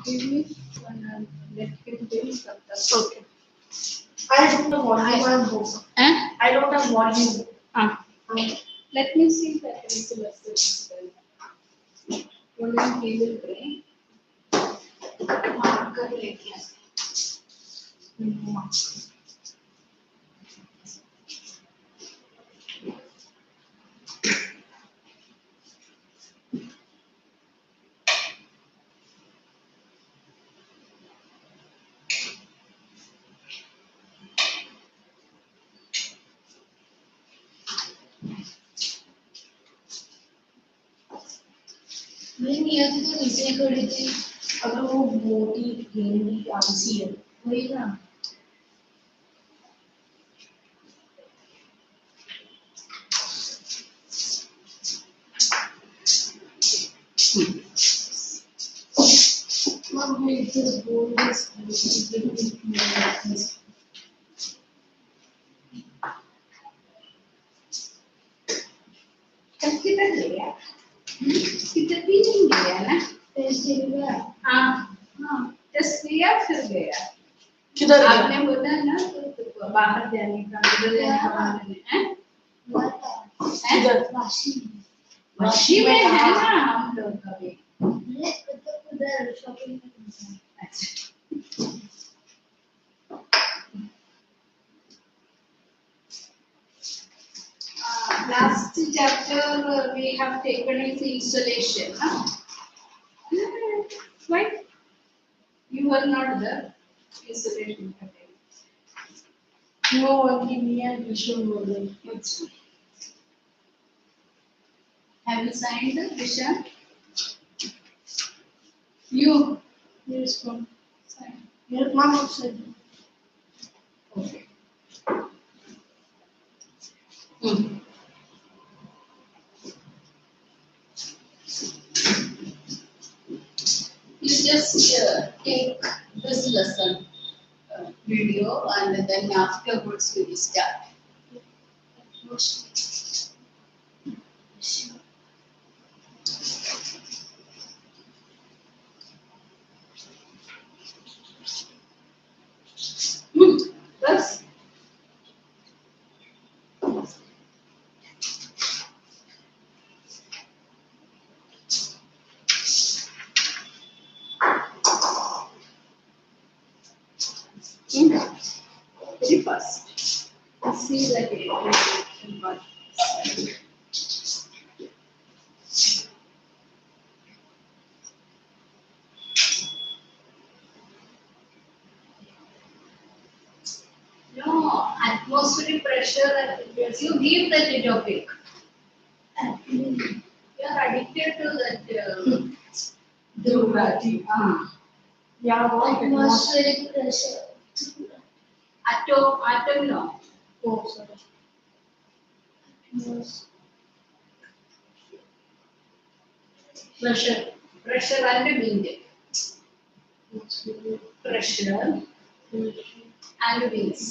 Give me one. Let him do something. Okay. I don't have volume. I don't have volume. Let me see that is the lesson. Only he will bring. Marker लेके आते नहीं नियत तो नीचे खड़ी थी अगर वो मोटी गेंदी आंसी है वही ना Mom made this bowl किधर गया? किधर भी नहीं गया ना? हाँ जस्ट लिया फिर गया किधर आपने बोला ना तो बाहर जाने का किधर जाने का बाहर जाने किधर मच्छी में है ना हम लोग कभी उधर shopping last chapter we have taken is installation. Huh? Why? You were not the installation. No, only me and Vishnu were there. Have you signed the Visha? You? Yes, mom. Sign. Yes, mom said. Okay. You just take this lesson video and then afterwards we will start. Bus. Very fast. See that it but no atmospheric pressure you give that topic. You are addicted to that Durgati. Yeah, what? Atmospheric pressure. Atom no. Oh, sorry. Pressure and wind. Pressure and winds.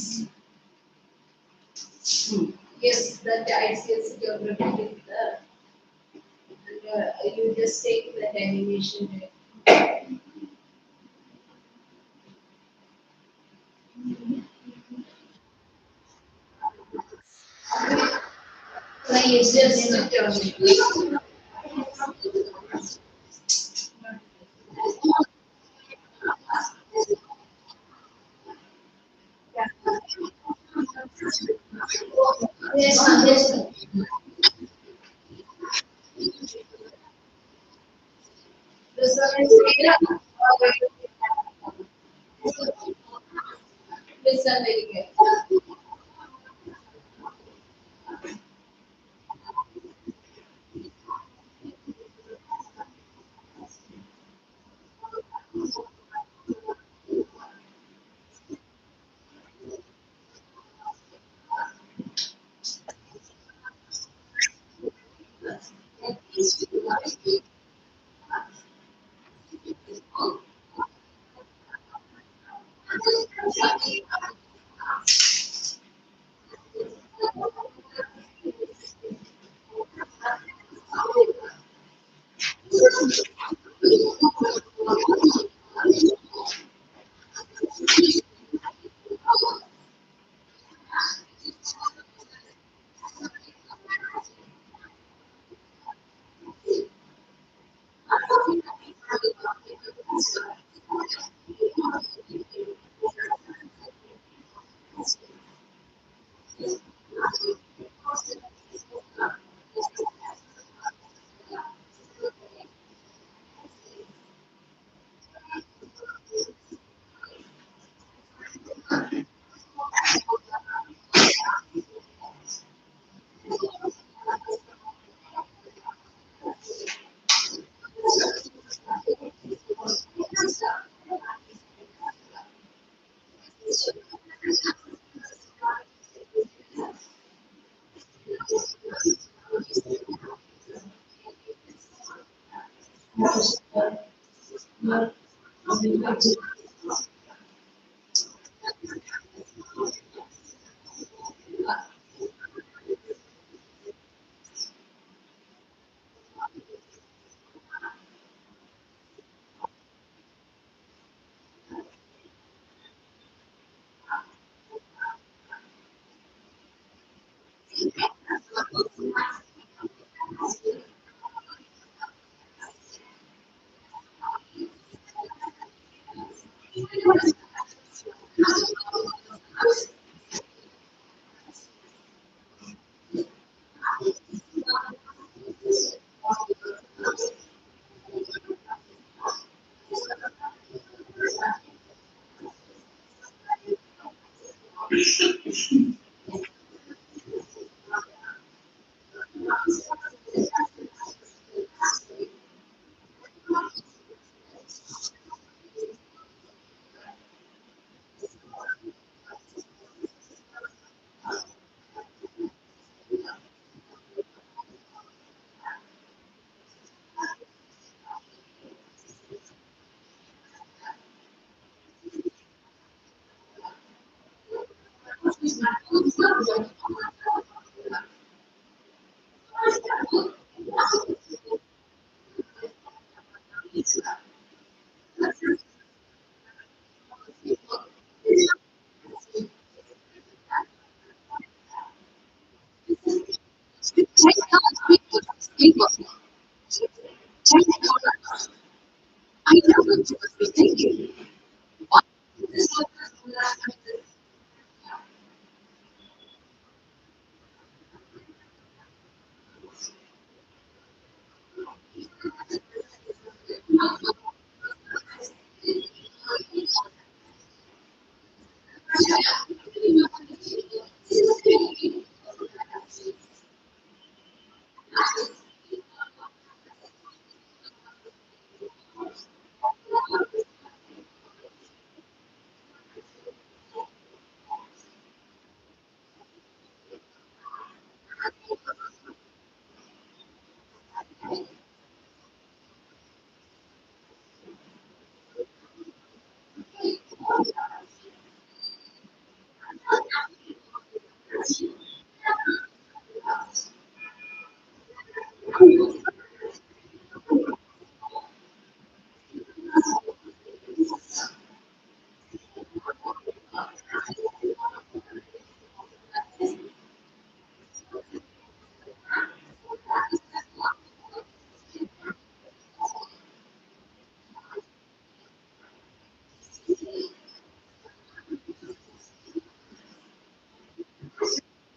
Yes, that ICSE geography is there. And you just take that animation there. It's just yes, yes. This one is here. This one very good.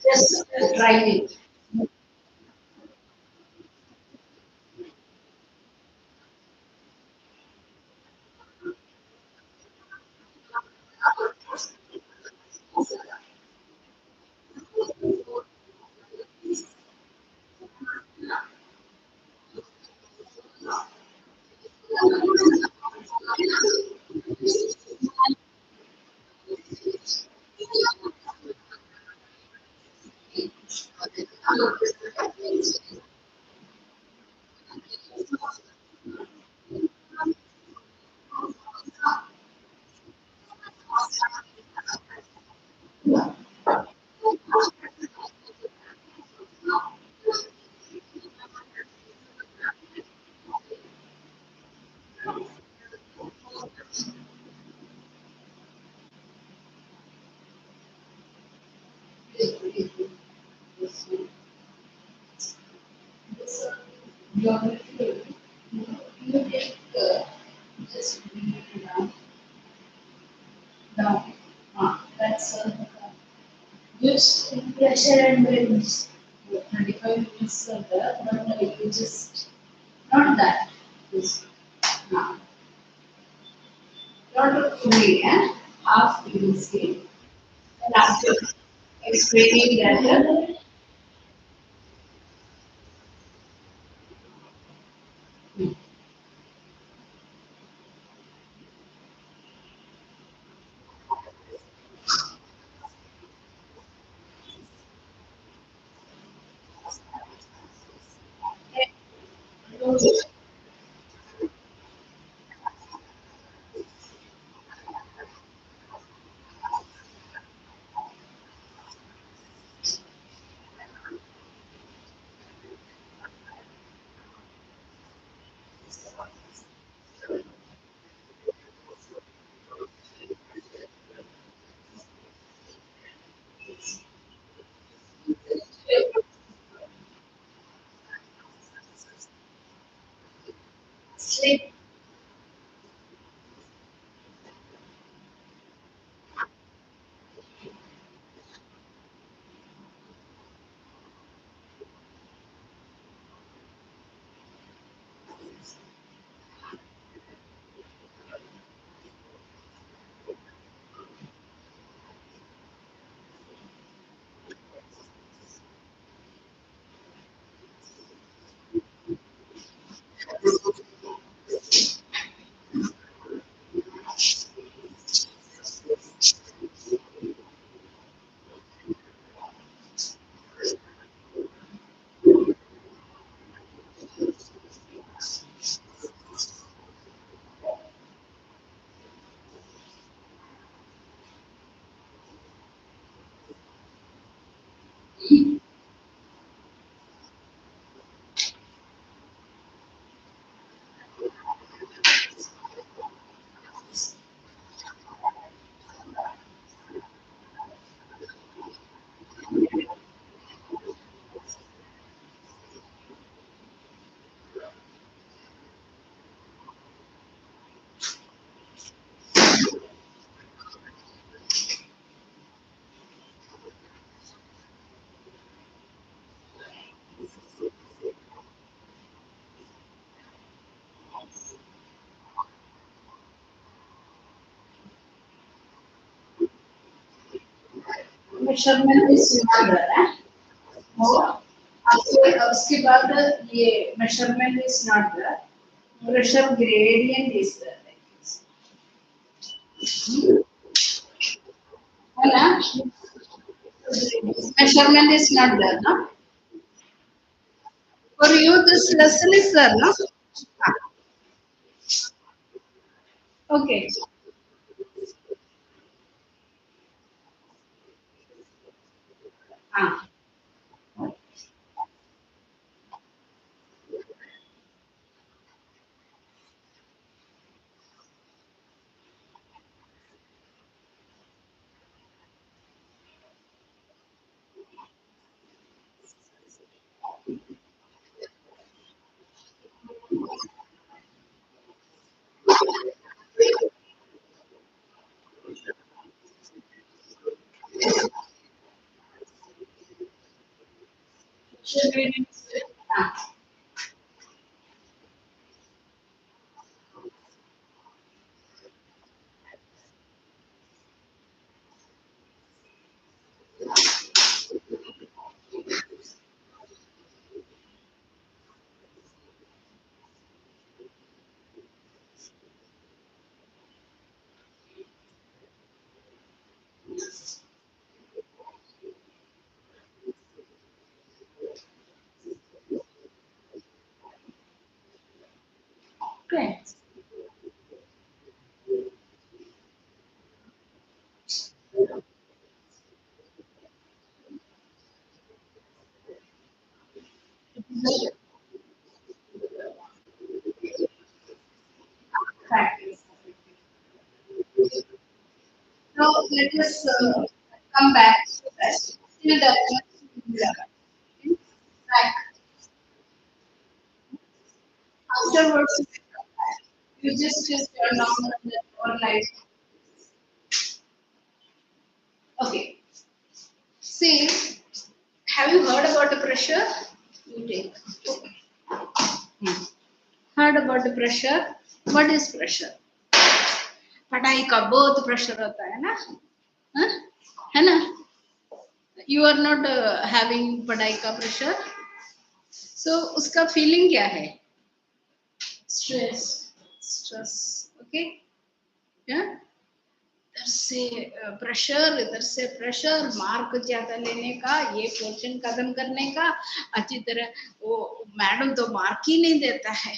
Just try it. Just bring it down. Down. That's Just pressure and winds. 35 minutes there, but you just not that. This. Uh, not fully, half you will see. And after explaining that, sleep. Measurement is not there. और आपके उसके बाद ये measurement is not there. Pressure gradient is there. है ना? Measurement is not there, no? For you, this lesson is there, no? Ah, okay. Ah, should we? Ah, okay. Practice. So let us come back to that. Still the back. Afterwards, we come back. You just turn on the or light. Okay. See, have you heard about the pressure? You take. Hmm. Heard about the pressure? What is pressure? पढ़ाई का बहुत pressure होता है ना, हाँ? है ना? You are not having पढ़ाई का pressure, so उसका feeling क्या है? Stress, okay? Yeah? इधर से प्रेशर, मार्क ज्यादा लेने का, ये पोर्शन खत्म करने का, अच्छी तरह वो मैडम तो मार्क ही नहीं देता है,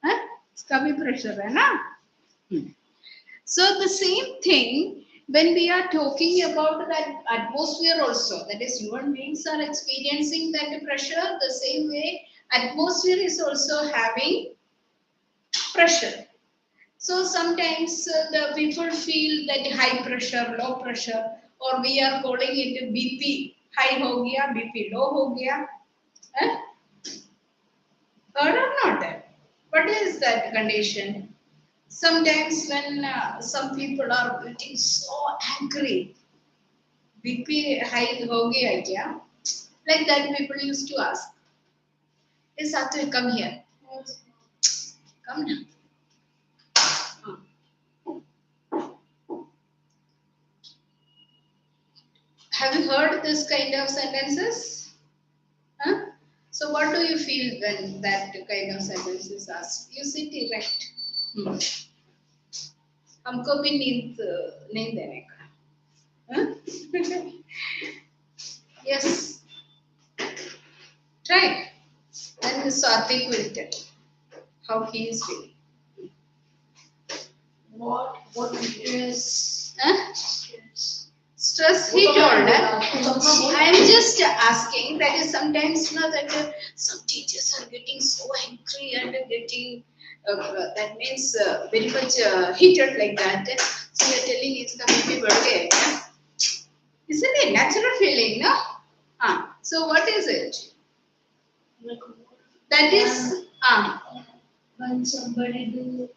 हाँ? इसका भी प्रेशर है ना. So the same thing when we are talking about that atmosphere also, that is human beings are experiencing that pressure, the same way atmosphere is also having pressure. So sometimes the people feel that high pressure, low pressure, or we are calling it BP, high ho gaya, BP low ho gaya. Eh? Heard or not? What is that condition? Sometimes when some people are getting so angry, BP high ho gaya kya? Like that people used to ask. Hey Satwik, come here. Come now. Have you heard this kind of sentences? Huh? So what do you feel when that kind of sentence is asked? You sit erect. हमको भी नींद नहीं देने का. Huh? Yes. Try. Then Satvik will tell how he is feeling. What is Huh? Stress, he told. I am just asking that is sometimes that some teachers are getting so angry and getting that means very much heated like that. So you are telling it's coming birthday. Isn't it a natural feeling, no? So what is it? That is when somebody do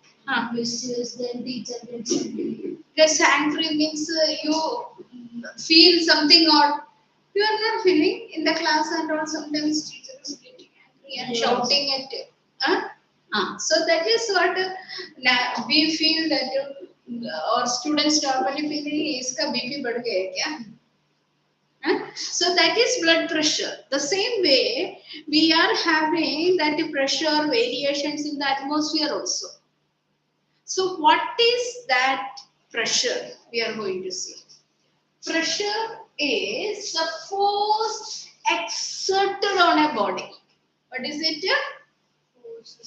mistakes, then teacher gets angry. gets angry means you feel something or you are not feeling in the class and all. Sometimes teacher is getting angry and shouting at it. So that is what we feel that or students normally feeling इसका BP बढ़ गया है क्या? So that is blood pressure. The same way we are having that pressure variations in the atmosphere also. So what is that pressure we are going to see? Pressure is the force exerted on a body. What is it?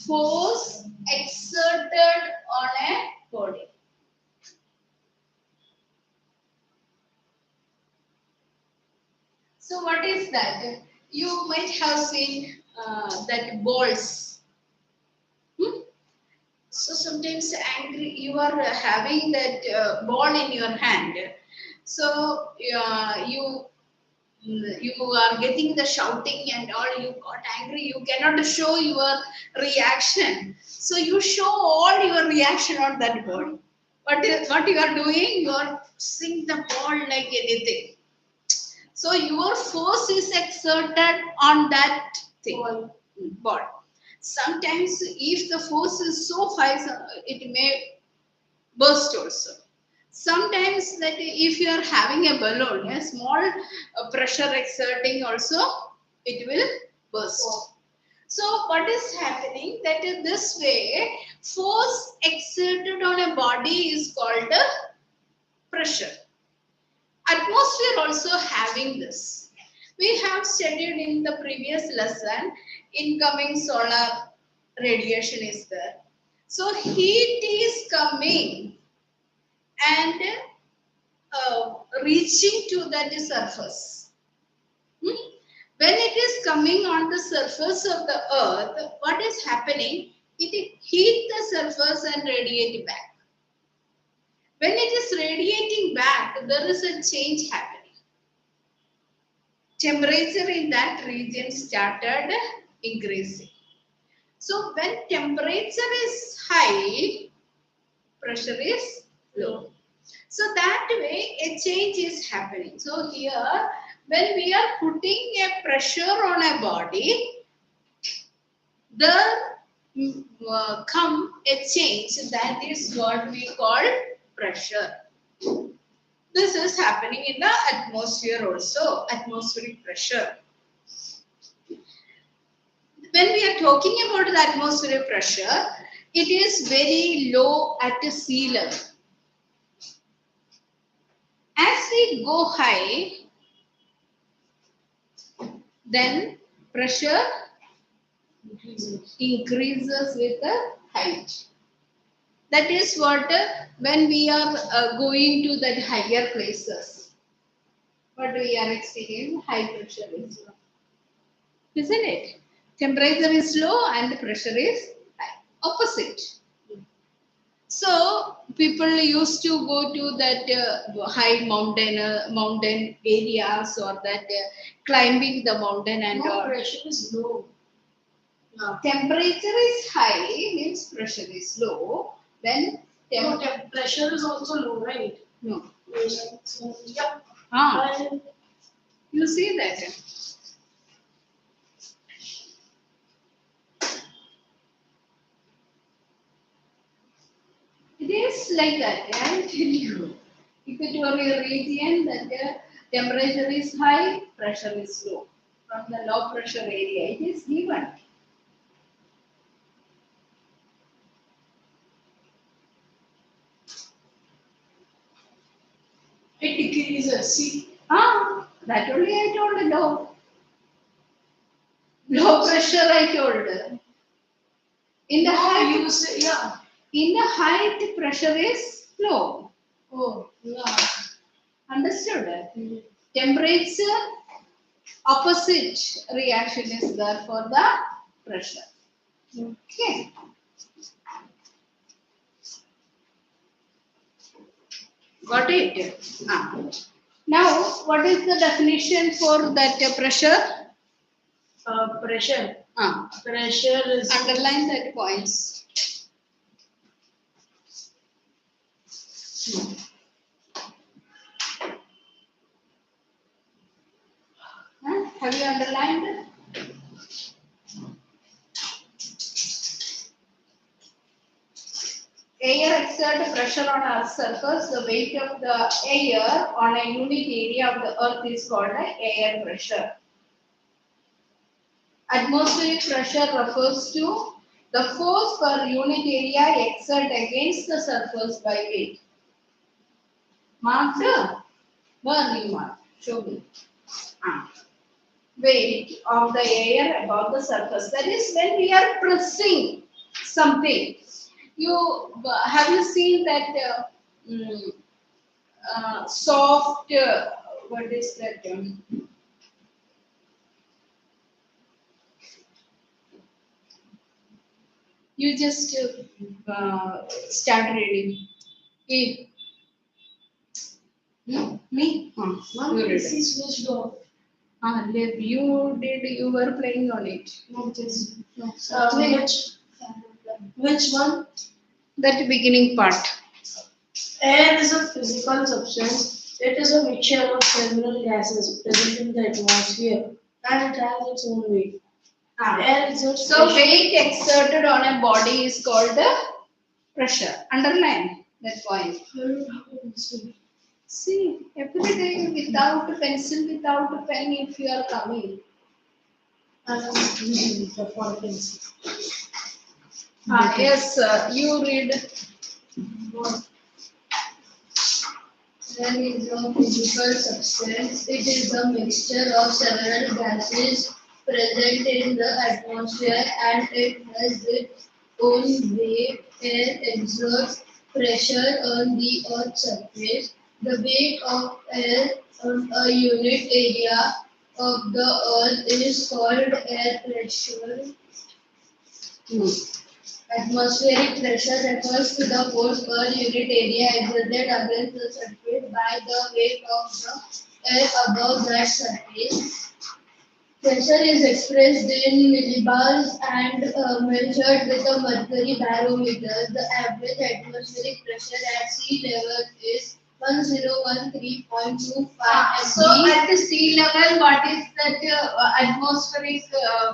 Force exerted on a body. So what is that? You might have seen that balls. So sometimes angry, you are having that ball in your hand. So you are getting the shouting and all. You got angry. You cannot show your reaction. So you show all your reaction on that ball. What you are doing? You are seeing the ball like anything. So your force is exerted on that thing, ball. Sometimes if the force is so high, it may burst also. Sometimes that if you are having a balloon, a small pressure exerting also, it will burst. So what is happening that in this way, force exerted on a body is called pressure. Atmosphere also having this. We have studied in the previous lesson, incoming solar radiation is there. So heat is coming and reaching to that surface. When it is coming on the surface of the earth, what is happening? It heat the surface and radiate back. When it is radiating back, there is a change happening. Temperature in that region started increasing. So when temperature is high, pressure is low. So that way a change is happening. So here when we are putting a pressure on a body, there come a change, that is what we call pressure. This is happening in the atmosphere also, atmospheric pressure. When we are talking about the atmospheric pressure, it is very low at the sea level. As we go high, then pressure increases with the height. That is what when we are going to that higher places, what we are experiencing, high pressure is low. Isn't it? Temperature is low and pressure is high. Opposite. So people used to go to that high mountain areas, or that climbing the mountain and No, all. pressure is low. Temperature is high means pressure is low. When No, pressure is also low, right? no. So, yeah. Ah, you see that. It is like that. I tell you. Equatorial region, that the temperature is high, pressure is low. From the low pressure area, it is given. It decreases. See, That only I told low. Low pressure I told. In the height, you say, yeah. in the height, pressure is low. Oh, yeah. Understood? Temperature, opposite reaction is there for the pressure. Okay. Got it? Now, what is the definition for that pressure? Pressure. Ah. Pressure is. Underline that points. Have you underlined? Air exerts pressure on Earth's surface. The weight of the air on a unit area of the Earth is called air pressure. Atmospheric pressure refers to the force per unit area exerted against the surface by weight. Marked? Where you mark? Show me. Weight of the air above the surface. That is when we are pressing something. Have you seen that soft? What is that? You just start reading. Me? One AC switched off. You were playing on it. No, just. No. Which one? That beginning part. Air is a physical substance. It is a mixture of several gases present in the atmosphere, and it has its own weight. Air exerts So pressure. weight exerted on a body is called the pressure. Underline that point. See, every day without a pencil, without a pen, if you are coming. The pencil. Yes, you read. Air is a physical substance. It is a mixture of several gases present in the atmosphere, and it has its own weight. Air exerts pressure on the Earth's surface. The weight of air on a unit area of the Earth is called air pressure. Atmospheric pressure refers to the force per unit area exerted against the surface by the weight of the air above that surface. Pressure is expressed in millibars and measured with a mercury barometer. The average atmospheric pressure at sea level is 1013.25 So mg. at the sea level, what is that atmospheric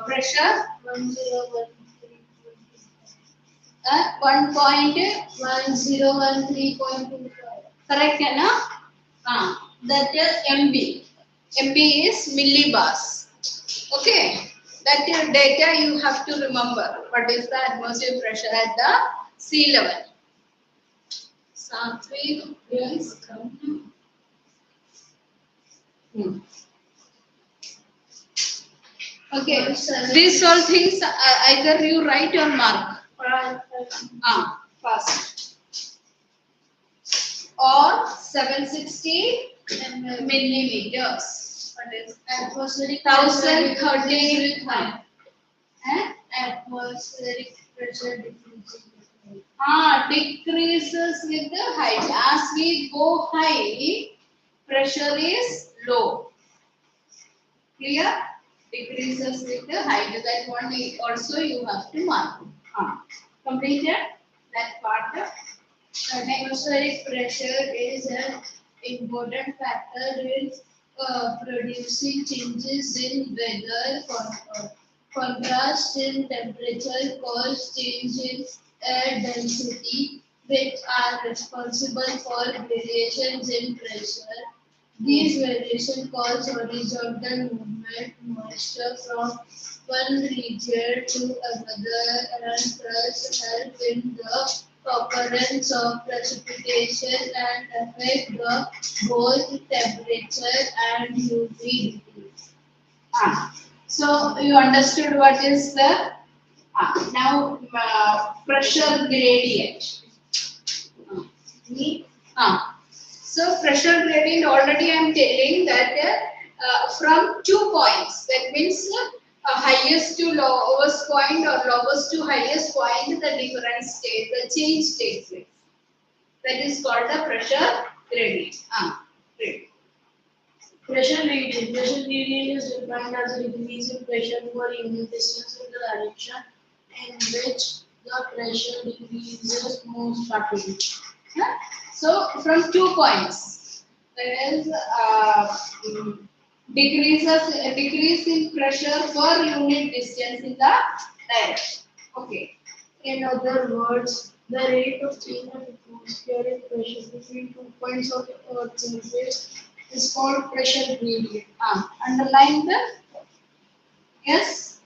pressure? 1013.25. Correct, na? That MB. MB is millibars. Okay. That data you have to remember. What is the atmospheric pressure at the sea level? Satvik, please come. Okay. These all things either you write or mark. Fast. Or 760 millimeters. What is Atmospheric 1030? atmospheric pressure decreases. Decreases with the height. As we go high, pressure is low. Clear? Decreases with the height. That one also you have to mark. Completed that part. Atmospheric pressure is an important factor in producing changes in weather. Contrast in temperature cause change in air density, which are responsible for variations in pressure. These variations cause horizontal movement, moisture from one region to another, and thus help in the occurrence of precipitation and affect the both temperature and humidity. So you understood what is the now pressure gradient. So pressure gradient already I am telling that from 2 points. That means highest to lowest point or lowest to highest point, the difference state, the change takes place. That is called the pressure gradient. Pressure gradient. Pressure gradient is defined as a decrease in pressure for unit distance in the direction in which the pressure decreases most rapidly. So from 2 points, there is decrease in pressure per unit distance in the direction. Okay. In other words, the rate of change of atmospheric pressure between 2 points of Earth's surface is called pressure gradient. Underline the yes.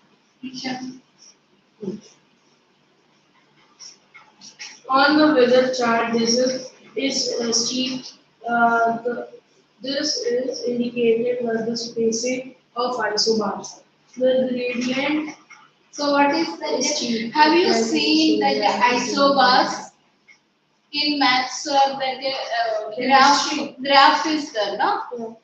On the weather chart, this is steep. This is indicated by the spacing of isobars. The gradient. So what is that? Have you seen that isobars in maths or that graph is there, no? Yeah.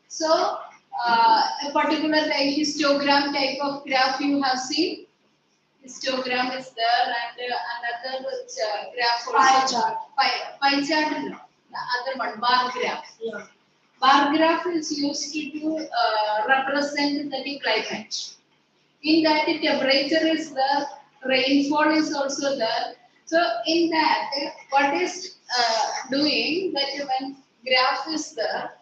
So a particular histogram type of graph you have seen. Histogram is there and another graph also. Pie chart. Pie chart, no. The other one, bar graph. Yeah. Bar graph is used to represent the climate. In that, temperature is there, rainfall is also there. So in that, what is doing that when graph is there,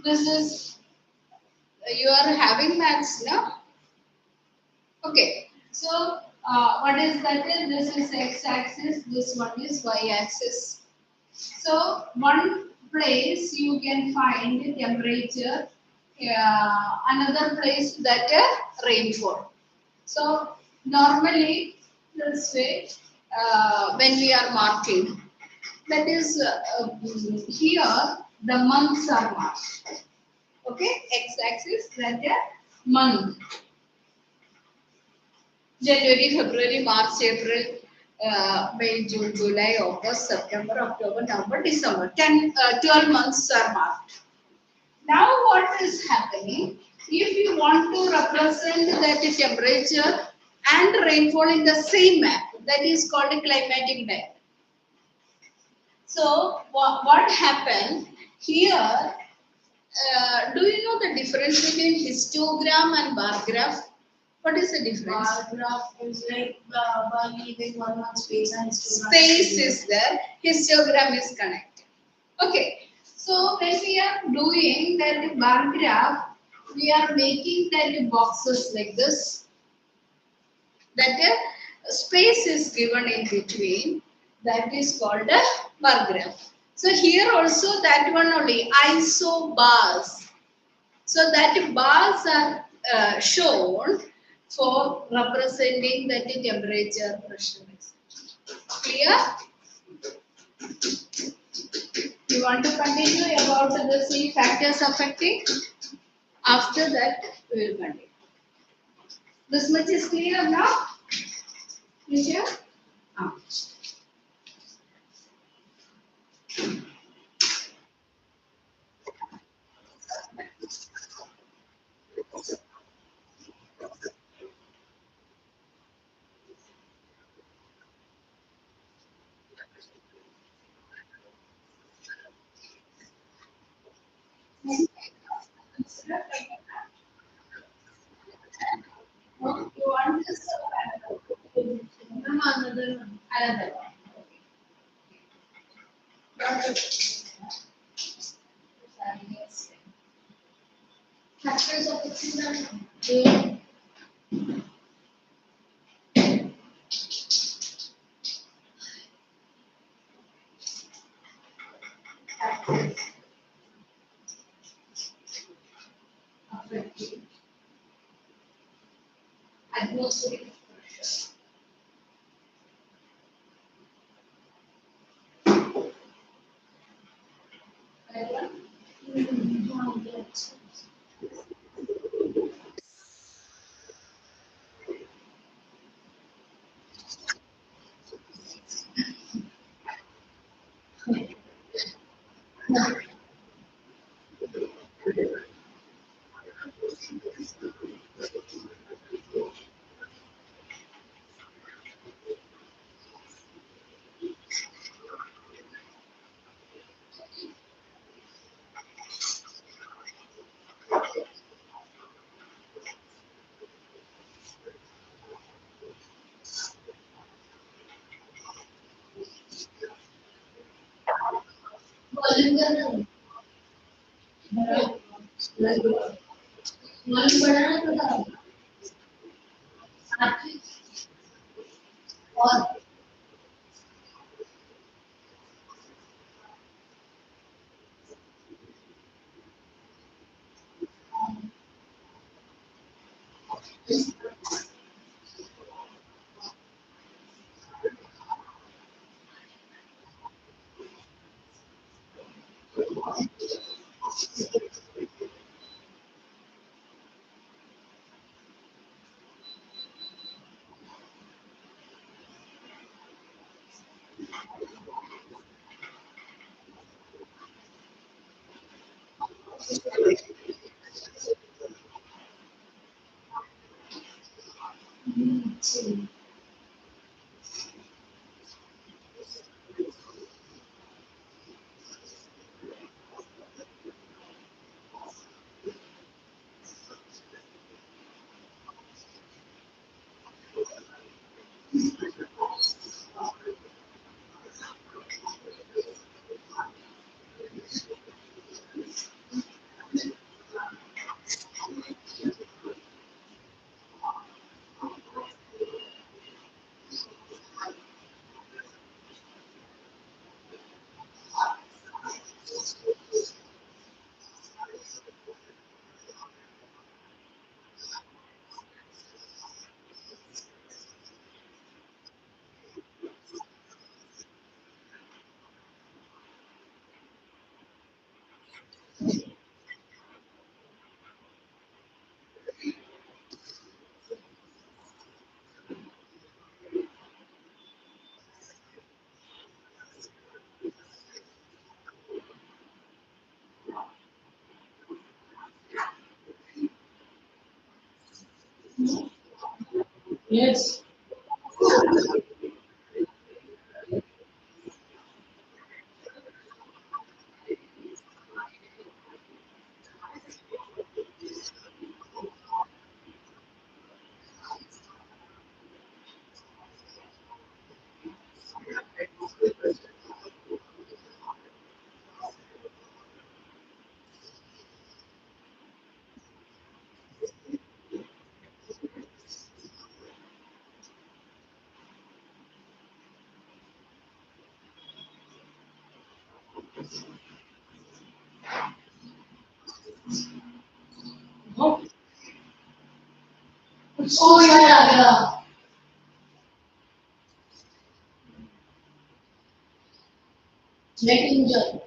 this is you are having maths, no? Okay. So what is that? This is x-axis. This one is y-axis. So one place you can find temperature. Another place that rainfall. So normally this way when we are marking, that is here the months are marked. Okay, x-axis that month. January, February, March, April, May, June, July, August, September, October, November, December. 12 months are marked. Now what is happening? If you want to represent that temperature and rainfall in the same map, that is called a climatic diagram. So what happened here? Do you know the difference between histogram and bar graph? What is the difference? Bar graph is like by leaving one space and histogram. Space is there, histogram is connected. Okay, so when we are doing that bar graph, we are making that boxes like this. That space is given in between. That is called a bar graph. So here also that one only isobars. So that bars are shown for representing that temperature, pressure, etc. Clear? You want to continue about the three factors affecting? After that, we will continue. This much is clear now? Clear? Ah. You want this? Another one. Another one. Factors of excision. Affecting atmospheric pressure. Right one? Volume करना volume बढ़ाना पड़ता है और Yes. Oh yeah. Get injured.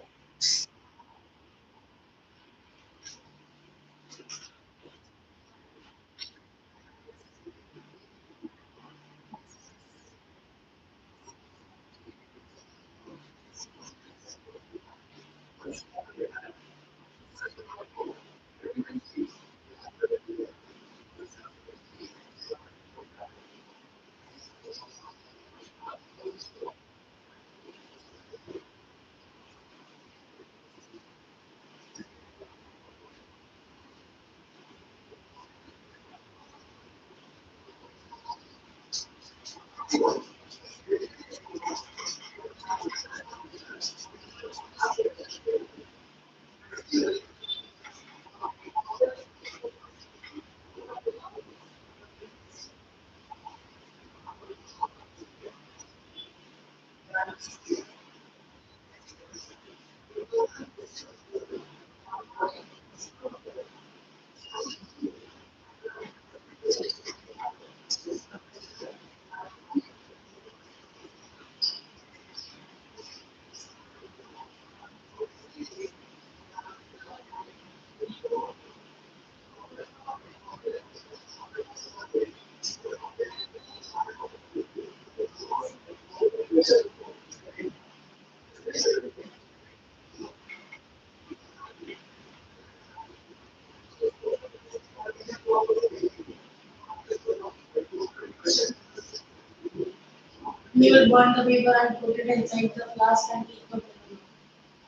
We will burn the paper and put it inside the flask and keep the paper.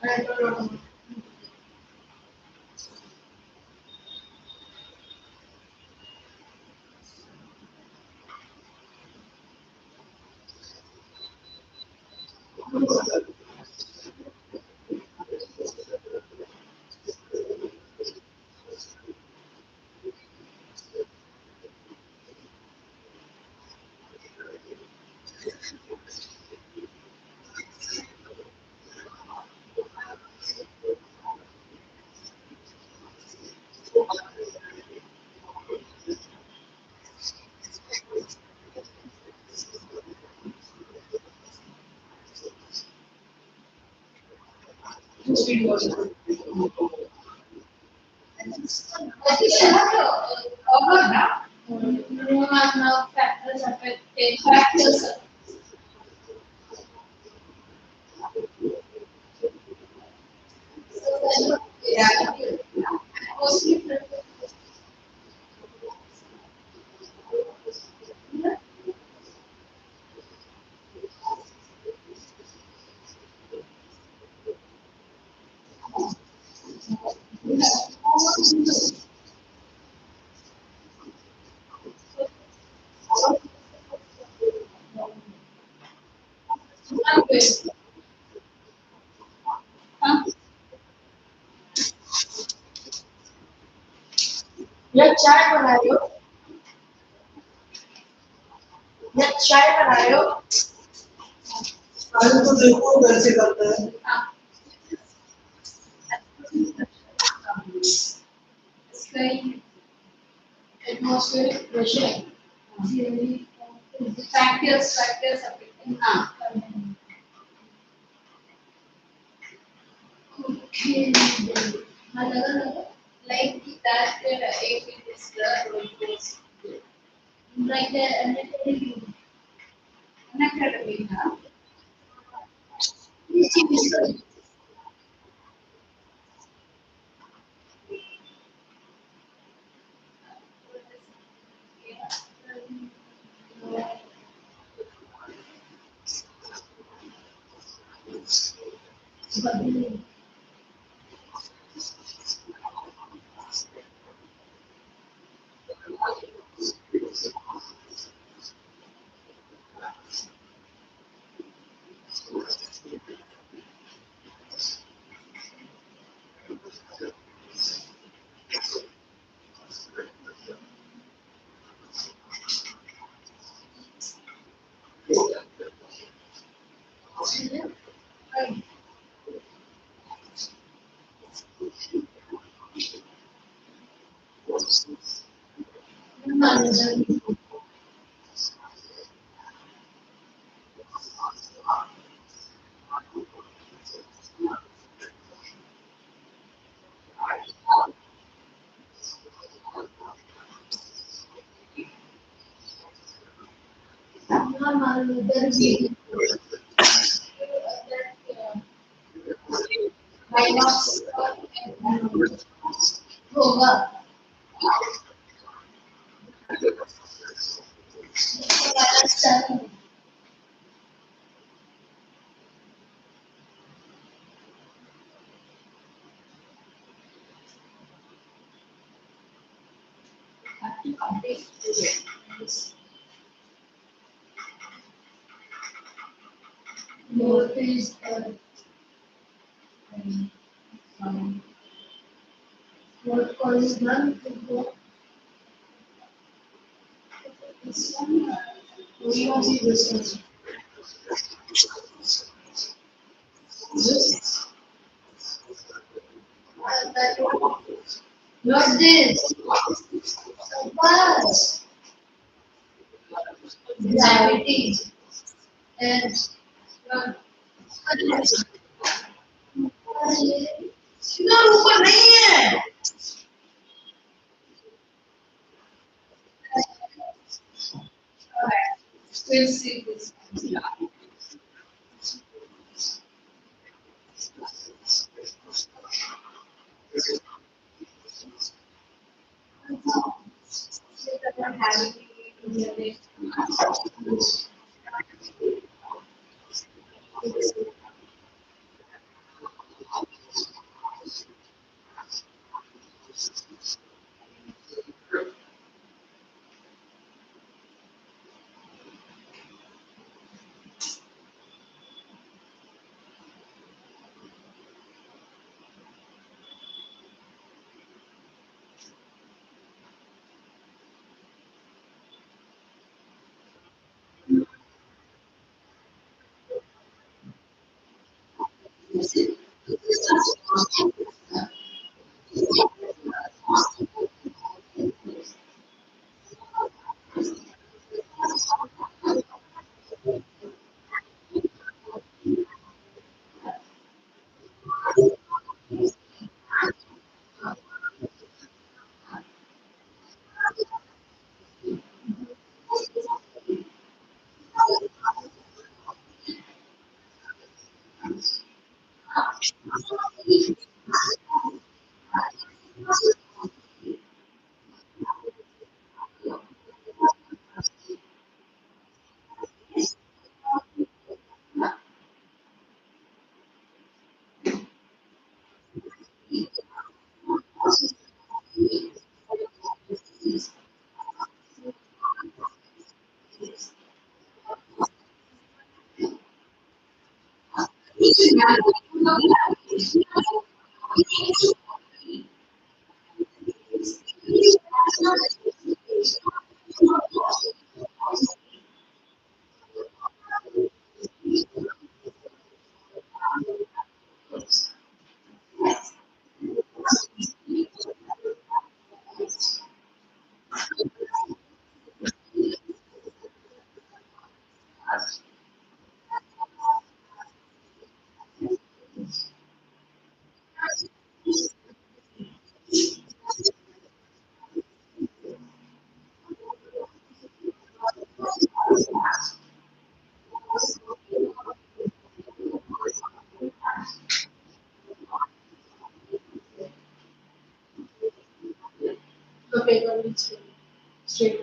And I don't know. Sweet water. I think I have to cover now. No, I'm now factors affecting factors. Yeah. Mostly prefer. Huh? या चाय बना रहे हो या चाय बना रहे हो आलू तो देखो कैसे करते हैं sky atmospheric pressure really factors affecting okay like that if it is the road goes like the unacademy होगा notice what causes them to go. We don't see this one. Not this. Bus. Gravity. And सीधा ऊपर नहीं है we'll see this okay come straight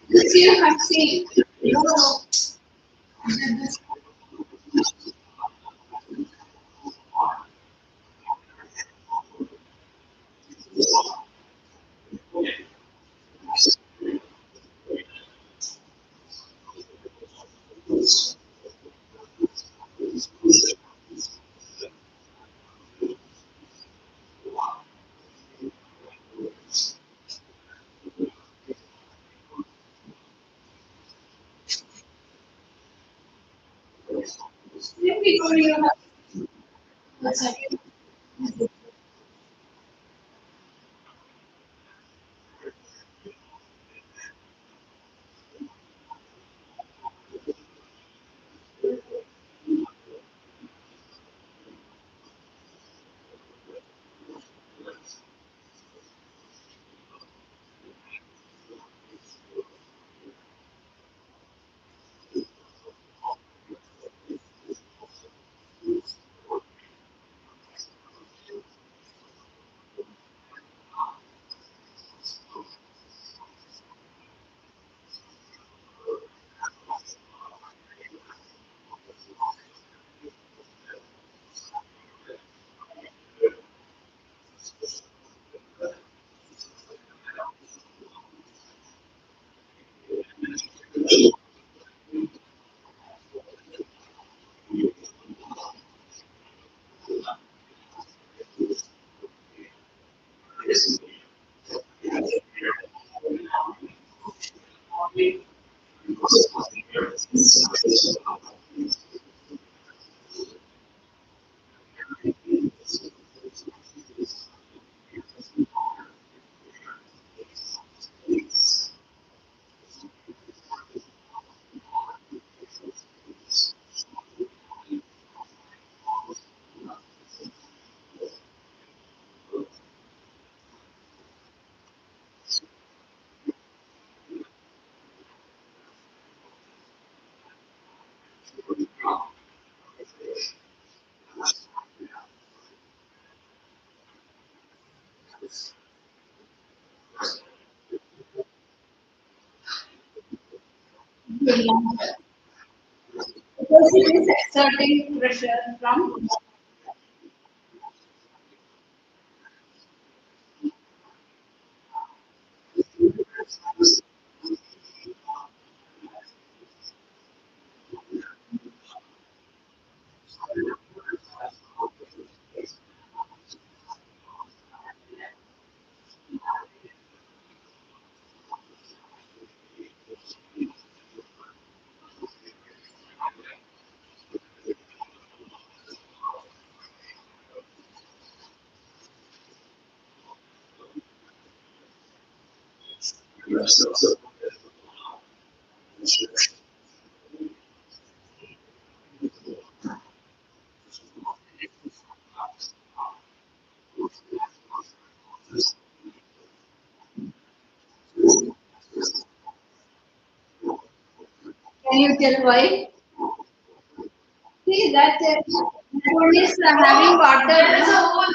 This you have seen. No. Maybe you have. What's that? Because it is exerting pressure from. Can you tell why? See that one is having water. There is a hot.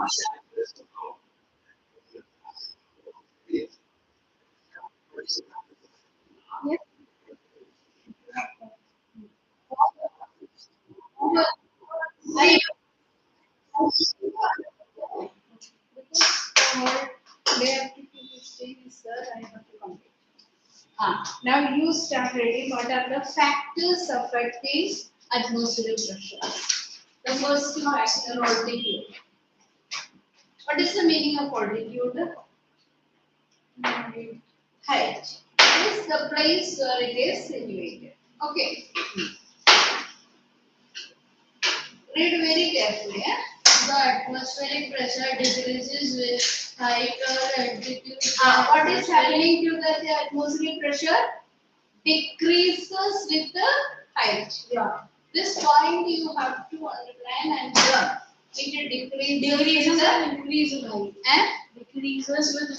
Yes. I, because they have to do this thing, sir, I have to complete. Now you start reading what are the factors affecting atmospheric pressure. The first factor, altitude. What is the meaning of altitude? Height. It is the place where it is situated. Okay. Read very carefully. Eh? The atmospheric pressure decreases with height or altitude. What is happening to the atmospheric pressure? Decreases with the height. Yeah. This point you have to underline and learn. It decreases and increase in height. and Decreases with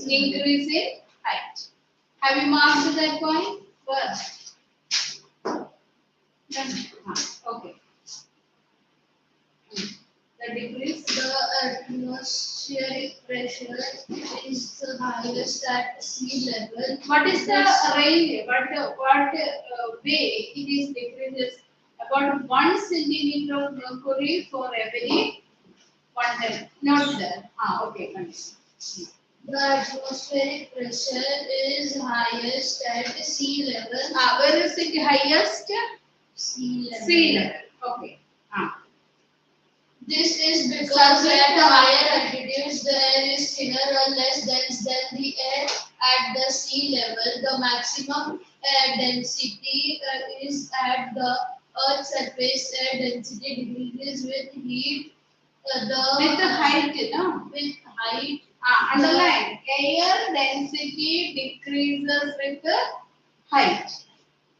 increase in height. Have you marked that point? First. Okay. The decrease. The atmospheric pressure is the highest at sea level. What is the range? What way it is decreases? About 1 centimeter of mercury for every 1 Not there. Okay, continue. The atmospheric pressure is highest at sea level. Where is it highest? Sea level. Sea level. Okay. This is because at higher altitudes the air is thinner or less dense than the air at the sea level. The maximum air density is at the Earth's surface. Air density decreases with heat. With the height, no? With height. Underline. Air density decreases with the height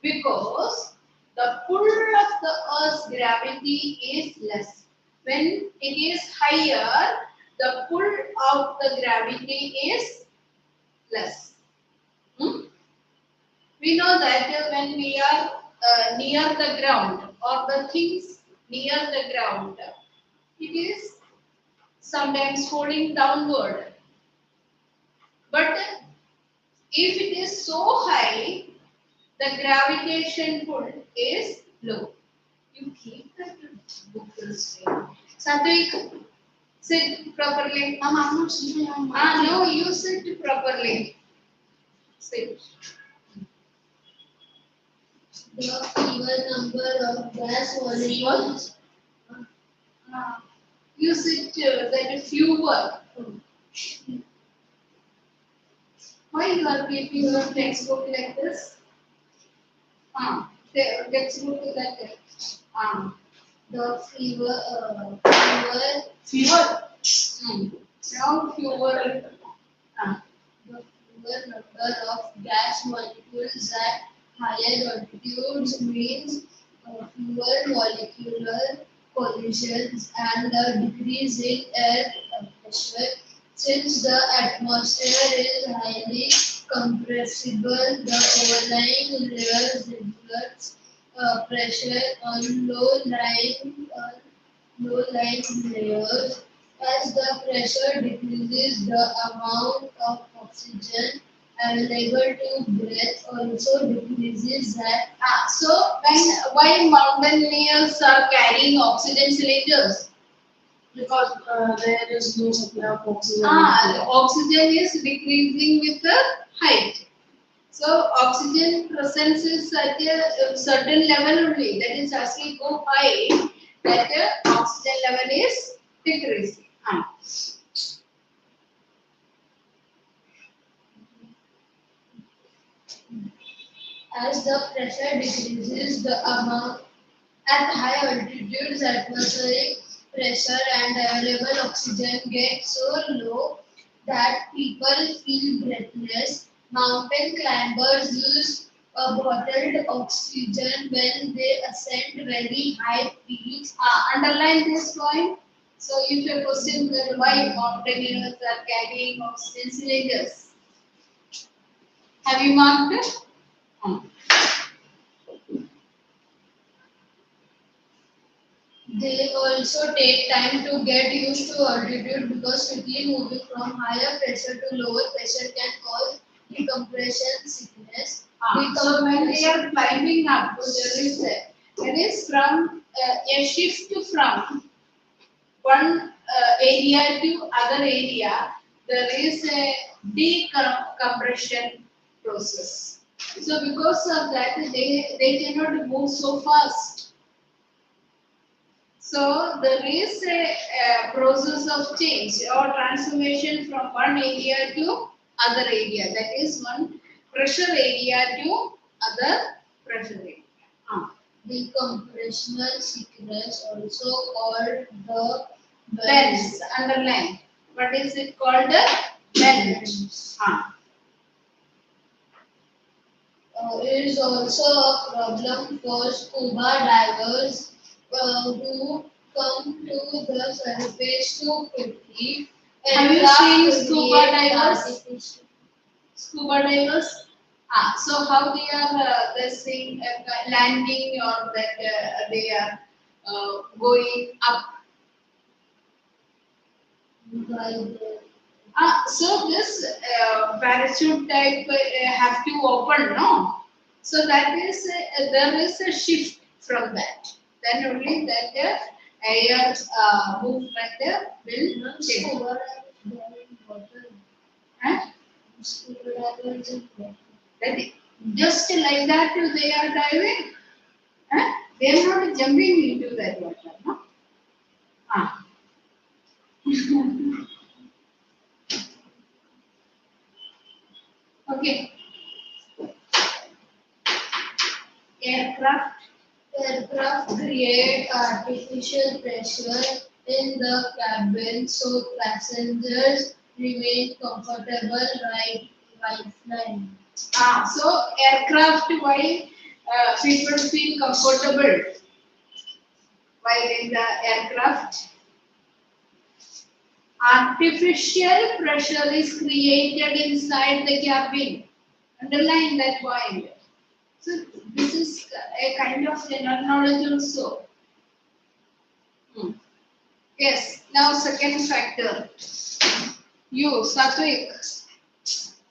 because the pull of the Earth's gravity is less. When it is higher, the pull of the gravity is less. We know that when we are near the ground or the things near the ground, it is sometimes falling downward. But if it is so high, the gravitation pull is low. You keep that book straight. Satvik, sit properly. I'm not sleeping. No, you sit properly. Sit. The even number of gas molecules. You sit that fewer. Why you are keeping your textbook like this? Textbook like that. The fewer. Fewer. Now fewer. The fewer number of gas molecules at higher altitudes means fewer molecular collisions and a decrease in air pressure. Since the atmosphere is highly compressible, the overlying layers exerts pressure on low-lying layers. As the pressure decreases, the amount of oxygen available to breathe also decreases. So why mountain layers are carrying oxygen cylinders? Because there is no supply of oxygen. The oxygen is decreasing with the height. So oxygen presence is at a certain level only. That is, as we go high, that oxygen level is decreasing. As the pressure decreases, the amount at high altitudes, atmospheric pressure and available oxygen get so low that people feel breathless. Mountain climbers use a bottled oxygen when they ascend very high peaks. Underline this point. So if a question that why mountaineers are carrying oxygen cylinders, have you marked it? They also take time to get used to altitude because quickly moving from higher pressure to lower pressure can cause decompression sickness. So when they are climbing up, there is from a shift from one area to other area, there is a decompression process. So because of that, they cannot move so fast. So there is a process of change or transformation from one area to other area. That is one pressure area to other pressure area. Ah. Decompressional sickness, also called the Bends, underline. What is it called? The bend. Ah. It is also a problem for scuba divers who come to the surface too quickly. Have you Aircraft seen scuba create divers? artificial- Scuba divers. Ah, so how they are they saying landing or that they are going up. by the So this parachute type have to open, no? So that is there is a shift from that. Then only that air movement will change. scuba divers they are in water. Huh? Scuba divers in water. That just like that they are diving. Huh? They are not jumping into that water, no? Ah. Okay. Aircraft. Aircraft create artificial pressure in the cabin so passengers remain comfortable while flying. So aircraft why people feel comfortable while in the aircraft. Artificial pressure is created inside the cabin. Underline that point. So this is a kind of general knowledge also. Hmm. Yes. Now second factor. You, Satvik.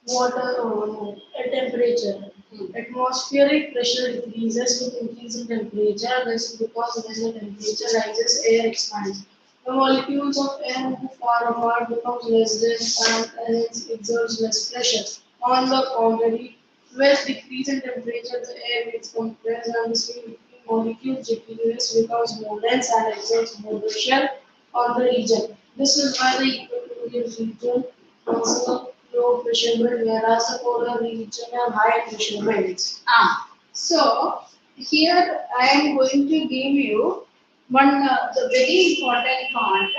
Water temperature. Atmospheric pressure decreases with increasing temperature. This is because as the temperature rises, air expands. The molecules of air move far apart, becomes less dense, and hence exerts less pressure. On the contrary, with decrease in temperature, the air gets compressed and the space between molecules decreases, becomes more dense, and exerts more pressure on the region. This is why the equatorial region has a low pressure belt, whereas the polar region have high pressure belts. So here I am going to give you one the very important part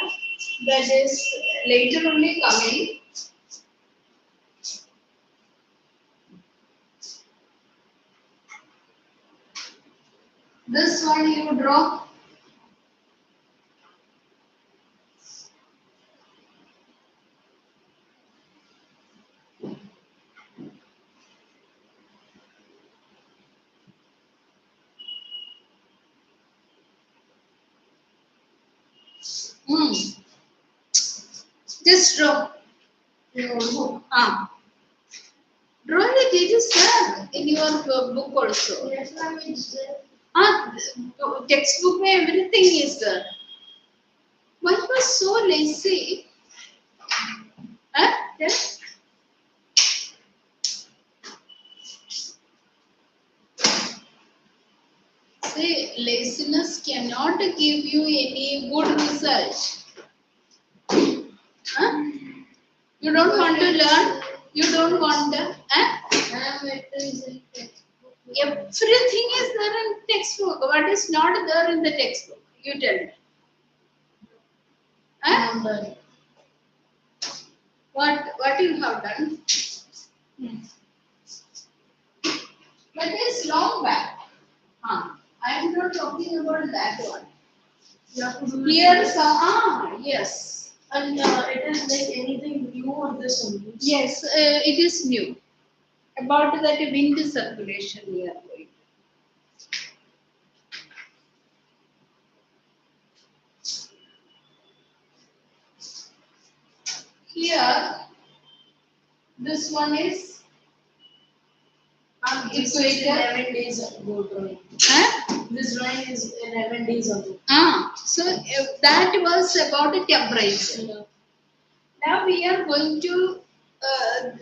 that is later only coming. This one you draw. Hmm. Just draw. Ah. Draw the pages sir in your book also. Yes, ma'am, it's there. Textbook में everything is there. Why you are so lazy? Yes. See, laziness cannot give you any good result. Huh? You don't want to learn. You don't want to. Ma'am, it is in textbook. Everything is there in textbook. What is not there in the textbook? You tell me. Number. What you have done? That is long back. I am not talking about that one. You have to do Here, it. yes. And it is like anything new on this only. Yes, it is new. About that wind circulation we are going. here this one is This is 11 days ago drawing. huh? This drawing is 11 days ago. So that was about the temperature. Now we are going to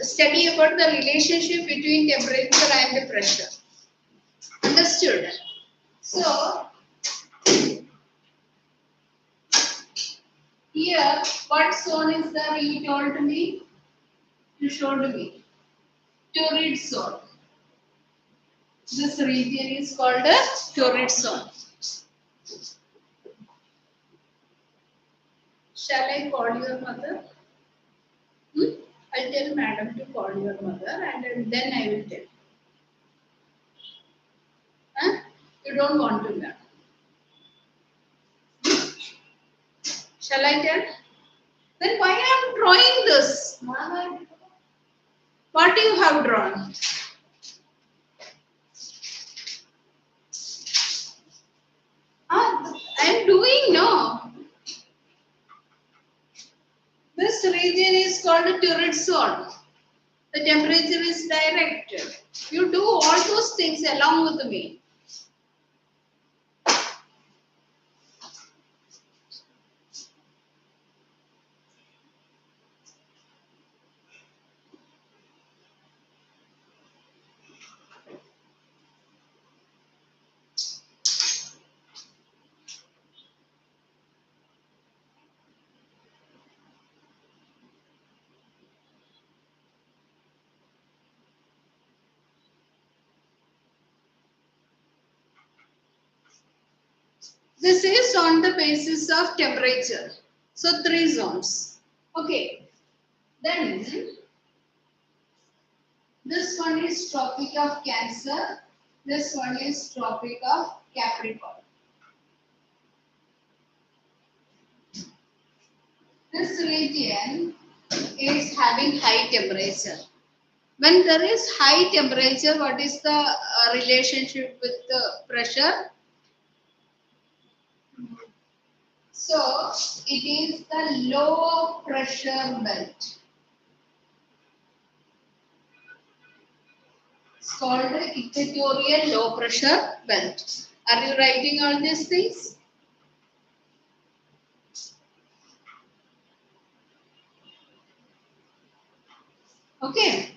study about the relationship between temperature and pressure. Understood? So here, what zone is there? You told me. You showed me. Torrid zone. This region is called a torrid zone. Shall I call your mother? I'll tell madam to call your mother and then I will tell. Huh? You don't want to learn. Shall I tell? Then why I am drawing this? What you have drawn? I am doing no. This region is called a torrid zone. The temperature is directed. You do all those things along with me. This is on the basis of temperature. So 3 zones. Okay. Then this one is Tropic of Cancer. This one is Tropic of Capricorn. This region is having high temperature. When there is high temperature, what is the relationship with the pressure? So it is the low pressure belt. It's called equatorial low pressure belt. Are you writing all these things? Okay.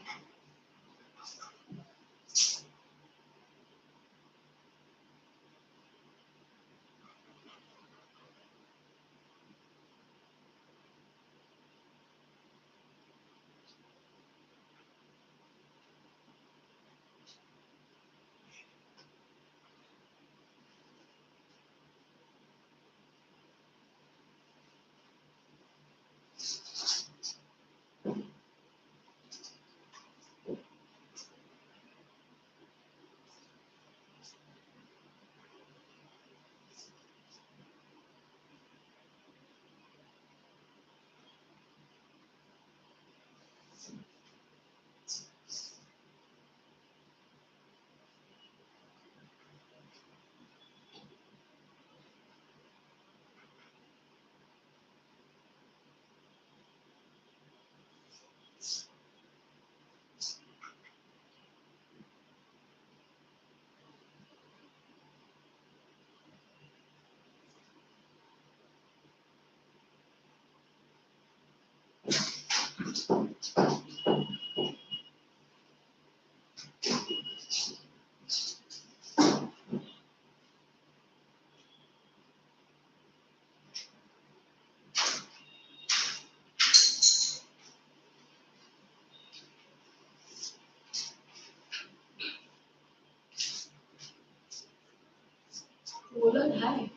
Polar high.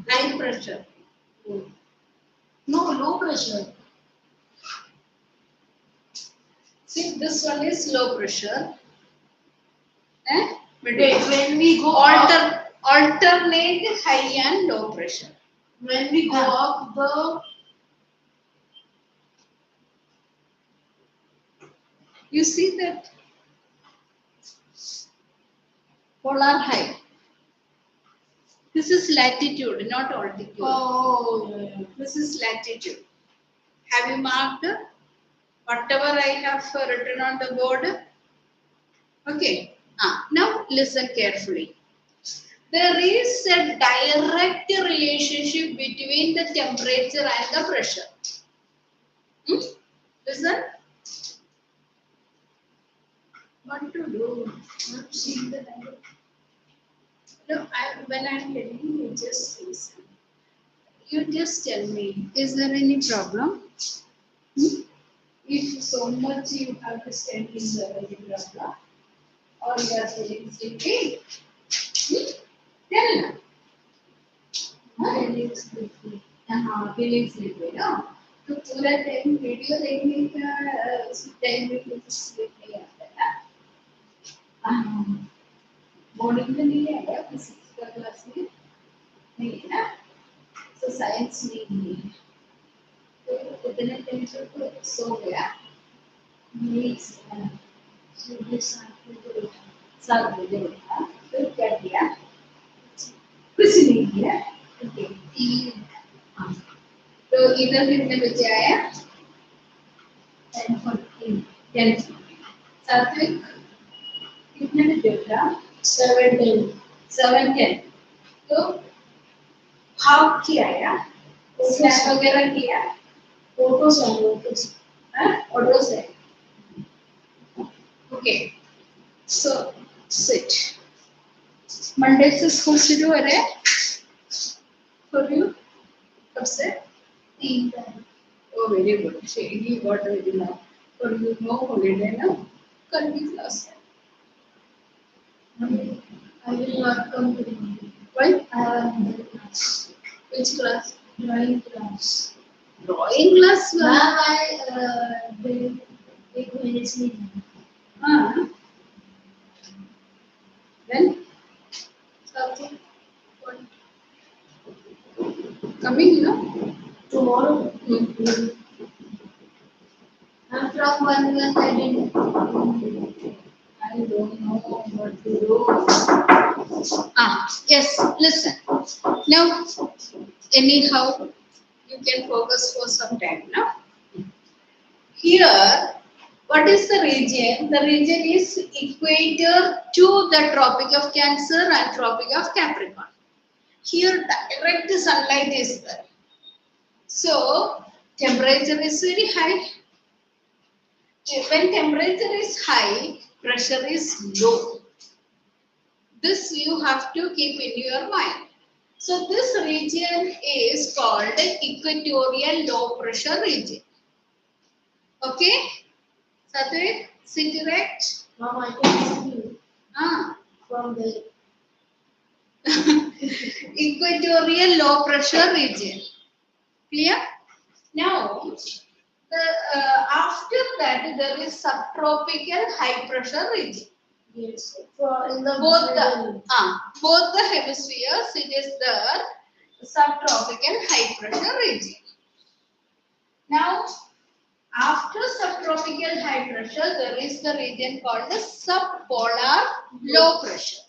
High pressure. No, low pressure. See, this one is low pressure. Wait, when we go Alternate high and low pressure. when we go up the You see that polar high. This is latitude, not altitude. oh yeah, yeah. This is latitude. Have you marked whatever I have written on the board? Okay. Now listen carefully. There is a direct relationship between the temperature and the pressure. Listen. What to do? Not seeing the diagram. No, when I'm telling you, just listen. You just tell me, is there any problem? If so much you have to stand in the problem, or you are feeling sleepy, tell me. Feeling sleepy. Feeling sleepy, no? तो पूरा time video देखने का time में कुछ sleep नहीं आता है morning में नहीं आया फिजिक्स का क्लास में नहीं है ना तो साइंस नहीं है तो इतने टाइम तो सो गया नहीं सुबह 7 बजे उठा फिर क्या किया कुछ नहीं किया तो इधर कितने बजे आया 10 सात्विक कितने बजे उठा 7:10 तो हाउ किया यार स्नैप वगैरह किया ऑटो से ओके सो सिट मंडे से स्कूल शुरू हो रहा है फॉर यू कब से 3 Oh, very good. He got very now. For you, no holiday now. Kal भी class है. I will not come to the meeting. Why? I have another class. Which class? Drawing class. Drawing class. Ma'am, I did 8 minutes meeting. Then? Something. Coming, no? Tomorrow. I'm from 1 I didn't. I don't know what to do. Yes, listen. Now, anyhow, you can focus for some time now. Here, what is the region? The region is equator to the Tropic of Cancer and Tropic of Capricorn. Here, direct sunlight is there. So, temperature is very high. When temperature is high, pressure is low. This you have to keep in your mind. So, this region is called equatorial low pressure region. Okay? Satvik, sit erect. Mom, I can see you from there. Equatorial low pressure region. Clear? Now, after that there is subtropical high pressure region. Yes. In the both the hemispheres it is the subtropical high pressure region. Now, after subtropical high pressure there is the region called the subpolar low pressure.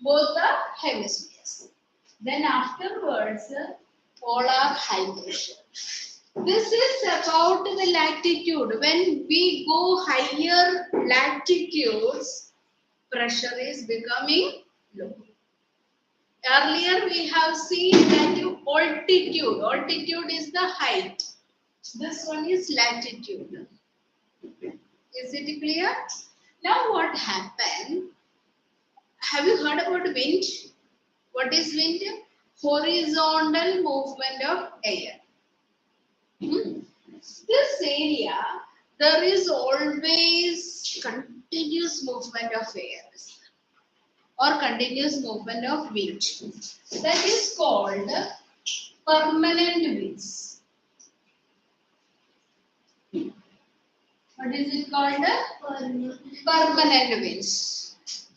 Both the hemispheres. Then afterwards polar high pressure. This is about the latitude. When we go higher latitudes, pressure is becoming low. Earlier we have seen that altitude. Altitude is the height. This one is latitude. Is it clear? Now what happened? Have you heard about wind? What is wind? Horizontal movement of air. This area, there is always continuous movement of air or continuous movement of wind. That is called permanent winds. What is it called? Permanent winds.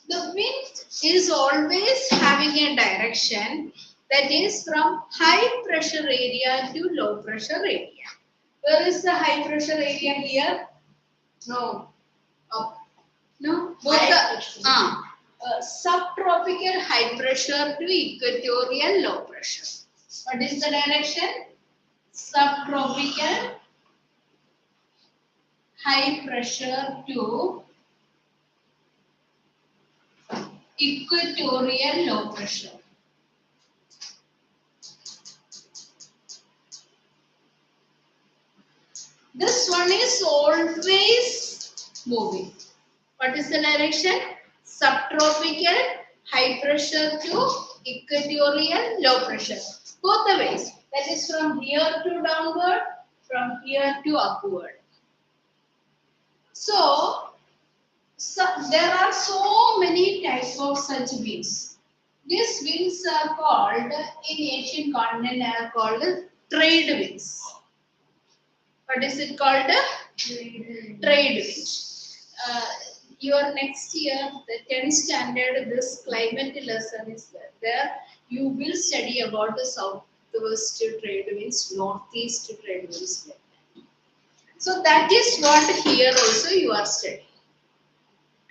The wind is always having a direction that is from high pressure area to low pressure area. Where is the high pressure area here? No. Up. No. Both the subtropical high pressure to equatorial low pressure. What is the direction? subtropical high pressure to equatorial low pressure. This one is always moving. What is the direction? Subtropical high pressure to equatorial low pressure. Both the ways. That is from here to downward, from here to upward. So there are so many types of such winds. These winds are called, in Asian continent, are called trade winds. What is it called? Trade wind. Your next year, the 10th standard, this climate lesson is there. You will study about the southwest trade winds, northeast trade winds. So that is what here also you are studying.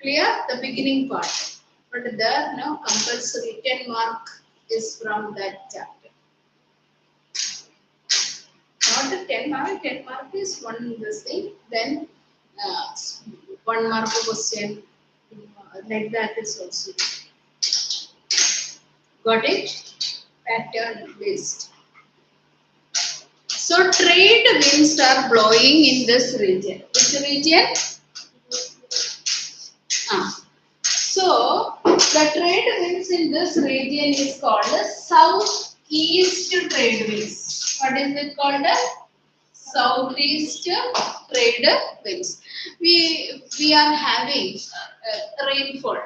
Clear? The beginning part. But there, no, compulsory 10 mark is from that chapter. Not the 10 mark. 10 mark is one this thing. Then 1 mark question like that is also. Got it? Pattern based. So trade winds are blowing in this region. Which region? So the trade winds in this region is called southeast trade winds. What is it called? Southeast trade winds. We are having rainfall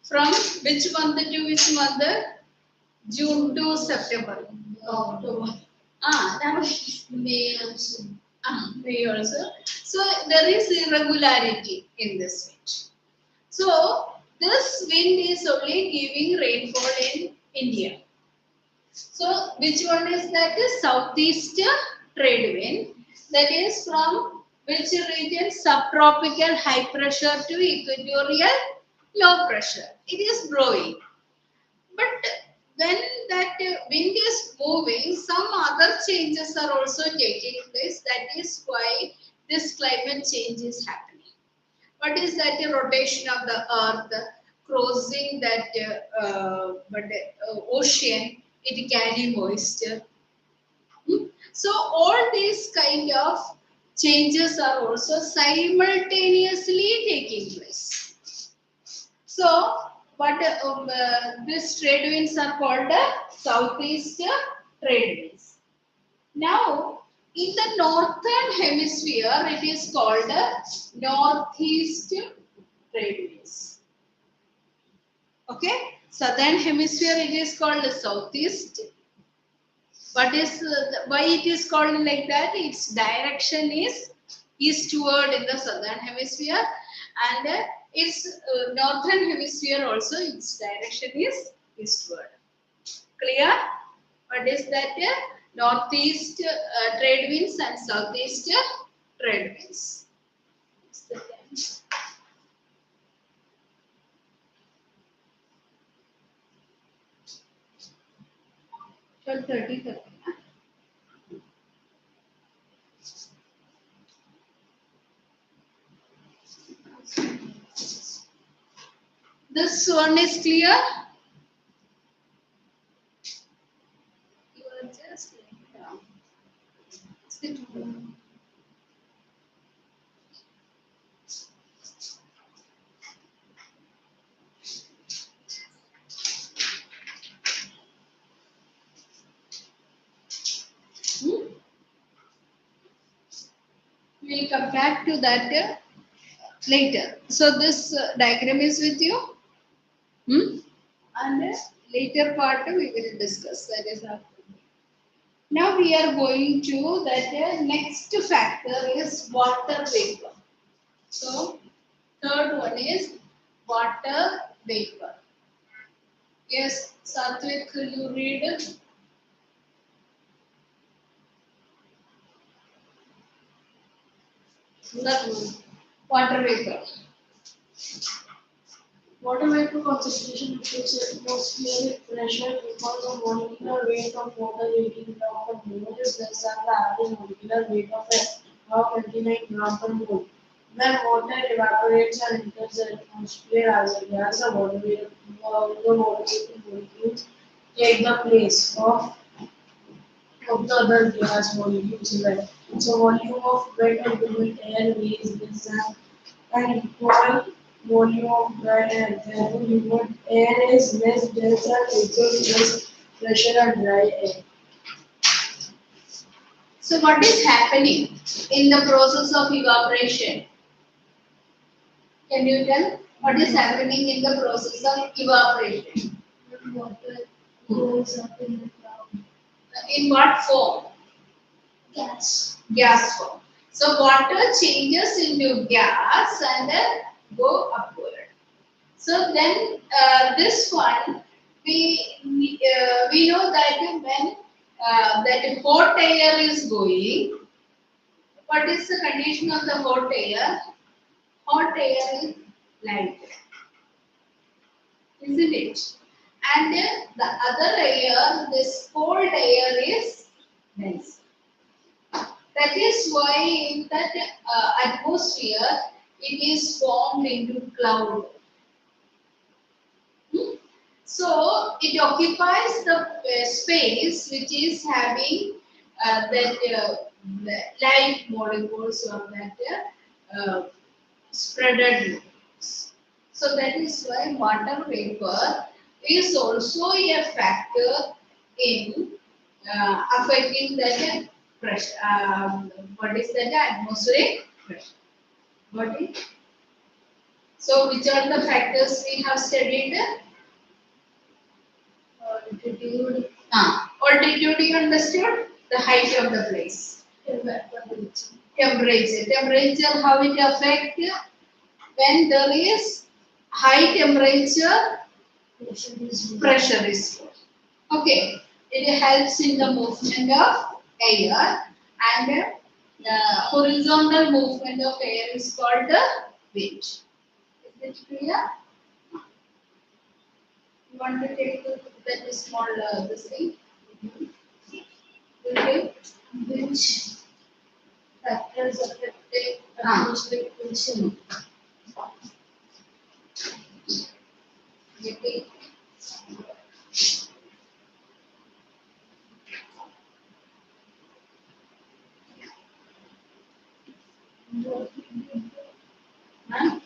from which month to which month? June to September. October. That was May also. May also. So there is irregularity in this wind. So this wind is only giving rainfall in India. So which one is that? Southeast trade wind. That is from which region? Subtropical high pressure to equatorial low pressure. It is blowing. But when that wind is moving, some other changes are also taking place. That is why this climate change is happening. What is that? Rotation of the earth, crossing that ocean, it carry moisture. So all these kind of changes are also simultaneously taking place. So what these trade winds are called southeast trade winds. Now in the northern hemisphere it is called northeast trade winds. Okay, southern hemisphere it is called southeast. What is why it is called like that? Its direction is eastward in the southern hemisphere, and its northern hemisphere also its direction is eastward. Clear? What is that? Northeast trade winds and southeast trade winds. 12:30. This one is clear? You are just laying down. Sit down. We will come back to that later. So this diagram is with you. And later part we will discuss. That is after. Now we are going to that next factor is water vapor. So third one is water vapor. Yes, Satvik, you read. Water vapor. Water vapor concentration reflects atmospheric pressure because of molecular weight of water weighing down the molecular is less than the average molecular weight of air, about 29 gram per mole. When water evaporates and enters the atmosphere as a gas, the molecules take the place of the other gas molecules in it. So volume of wet and humid air is less than an equal volume of dry air. Therefore, humid air is less dense and equals less pressure and dry air. So what is happening in the process of evaporation? Can you tell what is happening in the process of evaporation? Water goes up in the cloud. In what form? Gas. Gas form. So water changes into gas and then go upward. So then this one we know that when that hot air is going, what is the condition of the hot air? Hot air is light, isn't it? And the other air, this cold air is dense. That is why in that atmosphere it is formed into cloud. Hmm? So it occupies the space which is having the light molecules or that spreaded. So that is why water vapor is also a factor in affecting that pressure. What is that atmospheric pressure? What is? So which are the factors we have studied? Altitude. Altitude you understood? The height of the place. Temperature. Temperature, how it affect? When there is high temperature, pressure is low. Okay. It helps in the movement of air, and the horizontal movement of air is called the wind. Is it clear? You want to take that small this thing? Okay. Which factors affect atmospheric pressure? Okay. Huh?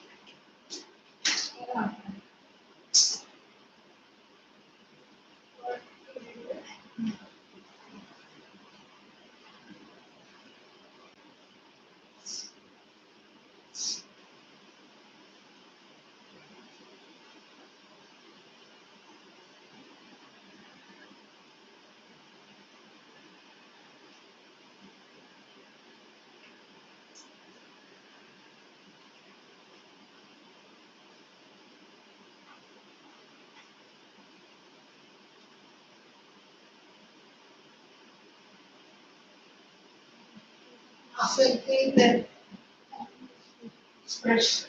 Affecting the pressure.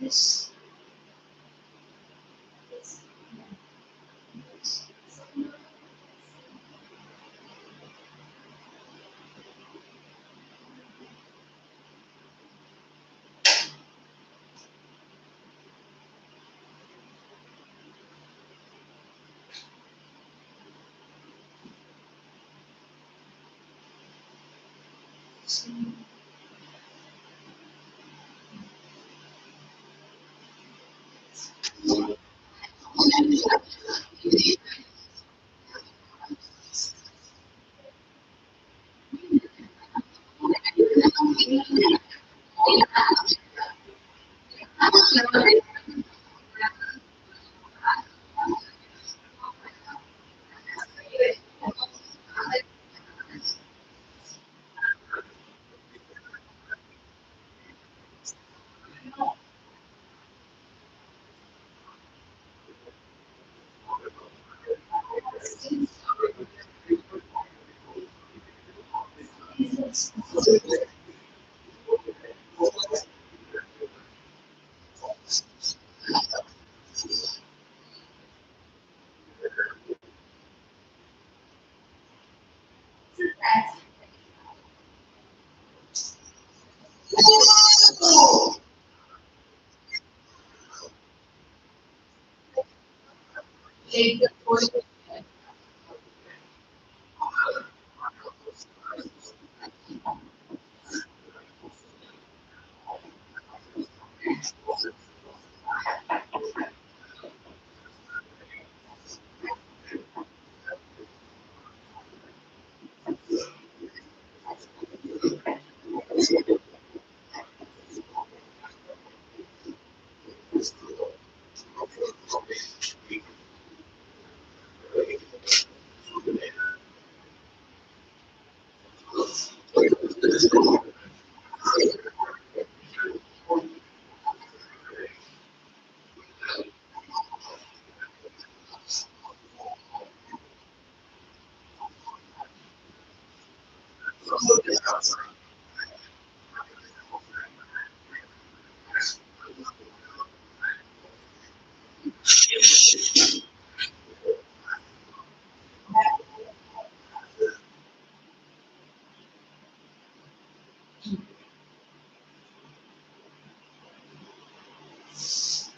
this.